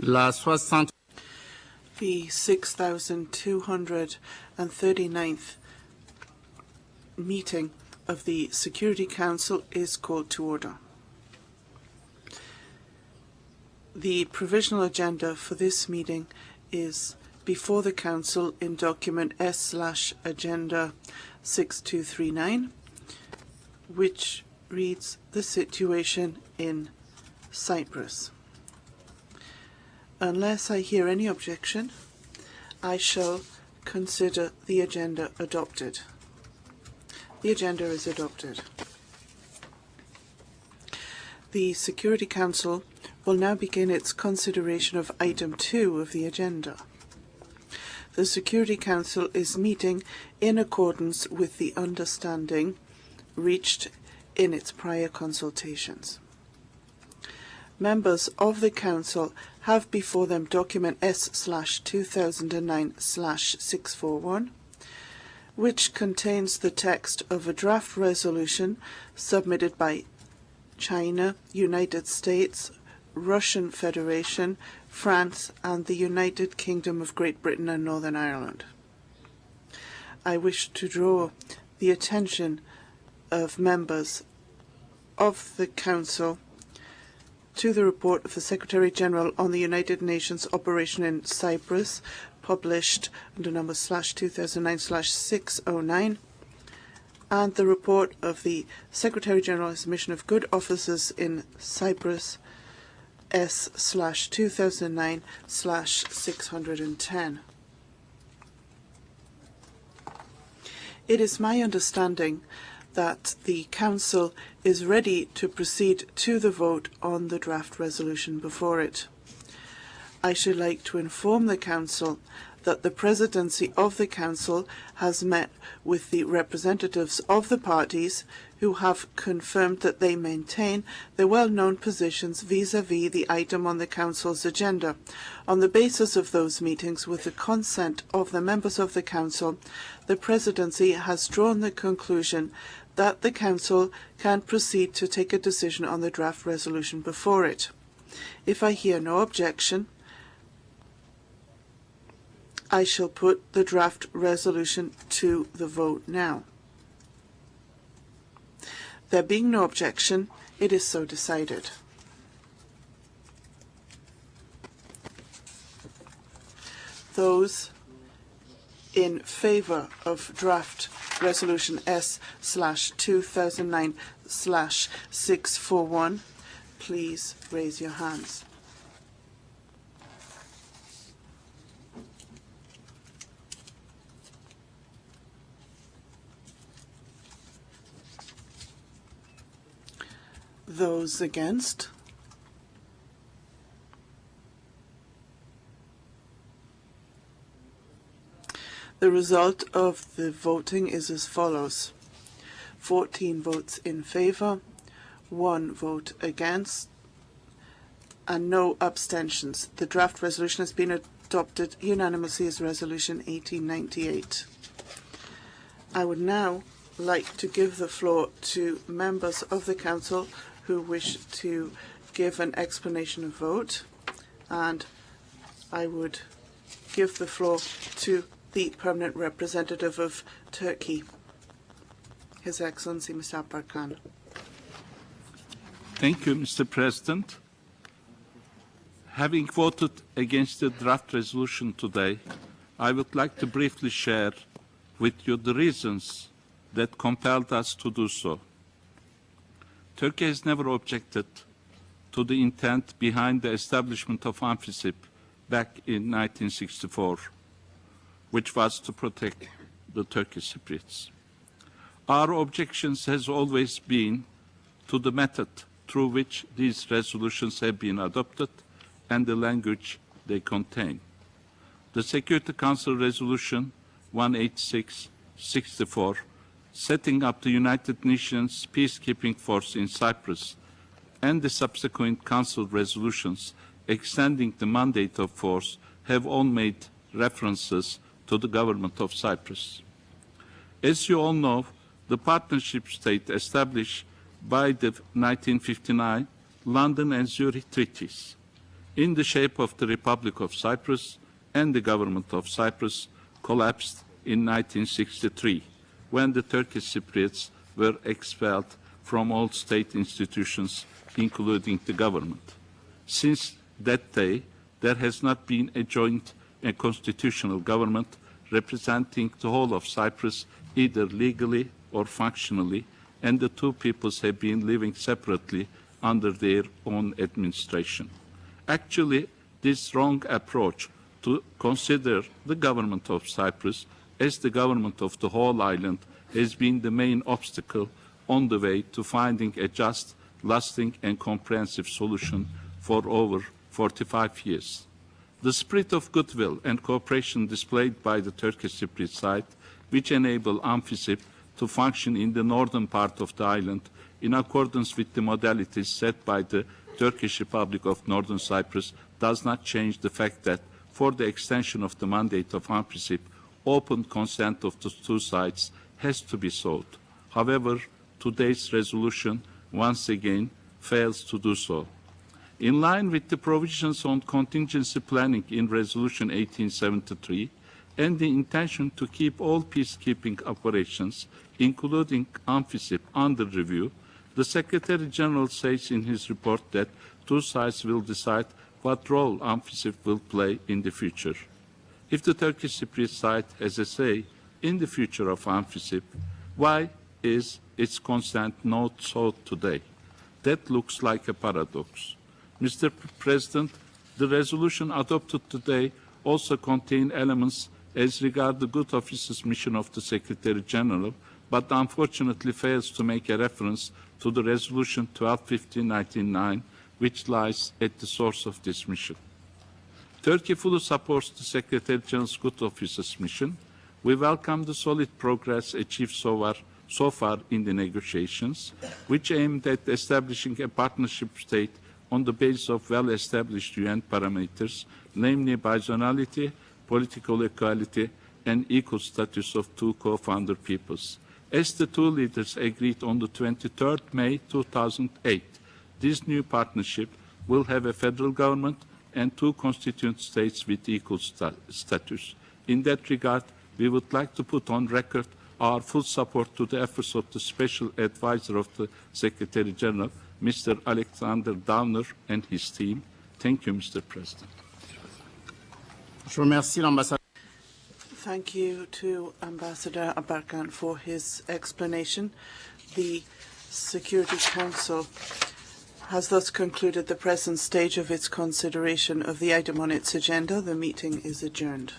The 6,239th meeting of the Security Council is called to order. The provisional agenda for this meeting is before the Council in document S/Agenda 6239, which reads the situation in Cyprus. Unless I hear any objection, I shall consider the agenda adopted. The agenda is adopted. The Security Council will now begin its consideration of item 2 of the agenda. The Security Council is meeting in accordance with the understanding reached in its prior consultations. Members of the Council have before them document S/2009/641, which contains the text of a draft resolution submitted by China, United States, Russian Federation, France, and the United Kingdom of Great Britain and Northern Ireland. I wish to draw the attention of members of the Council to the report of the Secretary-General on the United Nations operation in Cyprus, published under number /2009/609, and the report of the Secretary-General's Mission of Good Officers in Cyprus, S/2009/610. It is my understanding that the Council is ready to proceed to the vote on the draft resolution before it. I should like to inform the Council that the Presidency of the Council has met with the representatives of the parties who have confirmed that they maintain their well-known positions vis-à-vis the item on the Council's agenda. On the basis of those meetings, with the consent of the members of the Council, the Presidency has drawn the conclusion that the Council can proceed to take a decision on the draft resolution before it. If I hear no objection, I shall put the draft resolution to the vote now. There being no objection, it is so decided. Those in favour of draft resolution S/2009/641, please raise your hands. Those against? The result of the voting is as follows: 14 votes in favour, 1 vote against, and no abstentions. The draft resolution has been adopted unanimously as Resolution 1898. I would now like to give the floor to members of the Council who wish to give an explanation of vote, and I would give the floor to the Permanent Representative of Turkey, His Excellency Mr. Alparslan. Thank you, Mr. President. Having voted against the draft resolution today, I would like to briefly share with you the reasons that compelled us to do so. Turkey has never objected to the intent behind the establishment of UNFICYP back in 1964, which was to protect the Turkish Cypriots. Our objections has always been to the method through which these resolutions have been adopted and the language they contain. The Security Council Resolution 186/64, setting up the United Nations Peacekeeping Force in Cyprus, and the subsequent Council resolutions extending the mandate of force have all made references to the government of Cyprus. As you all know, the partnership state established by the 1959 London and Zurich treaties in the shape of the Republic of Cyprus and the government of Cyprus collapsed in 1963, when the Turkish Cypriots were expelled from all state institutions, including the government. Since that day, there has not been a joint and constitutional government representing the whole of Cyprus, either legally or functionally, and the two peoples have been living separately under their own administration. Actually, this wrong approach to consider the government of Cyprus as the government of the whole island has been the main obstacle on the way to finding a just, lasting and comprehensive solution for over 45 years. The spirit of goodwill and cooperation displayed by the Turkish Cypriot side, which enable UNFICYP to function in the northern part of the island in accordance with the modalities set by the Turkish Republic of Northern Cyprus, does not change the fact that for the extension of the mandate of UNFICYP, open consent of the two sides has to be sought. However, today's resolution once again fails to do so. In line with the provisions on contingency planning in Resolution 1873 and the intention to keep all peacekeeping operations, including UNFICYP, under review, the Secretary General says in his report that two sides will decide what role UNFICYP will play in the future. If the Turkish Cypriot side has a say in the future of UNFICYP, why is its consent not sought today? That looks like a paradox. Mr. President, the resolution adopted today also contains elements as regards the good office's mission of the Secretary General, but unfortunately fails to make a reference to the Resolution 1250/99, which lies at the source of this mission. Turkey fully supports the Secretary General's good office's mission. We welcome the solid progress achieved so far in the negotiations, which aimed at establishing a partnership state on the basis of well-established UN parameters, namely bizonality, political equality, and equal status of two co-founder peoples. As the two leaders agreed on the 23rd May 2008, this new partnership will have a federal government and two constituent states with equal status. In that regard, we would like to put on record our full support to the efforts of the Special Advisor of the Secretary General, Mr. Alexander Downer, and his team. Thank you, Mr. President. Thank you to Ambassador Abarkan for his explanation. The Security Council has thus concluded the present stage of its consideration of the item on its agenda. The meeting is adjourned.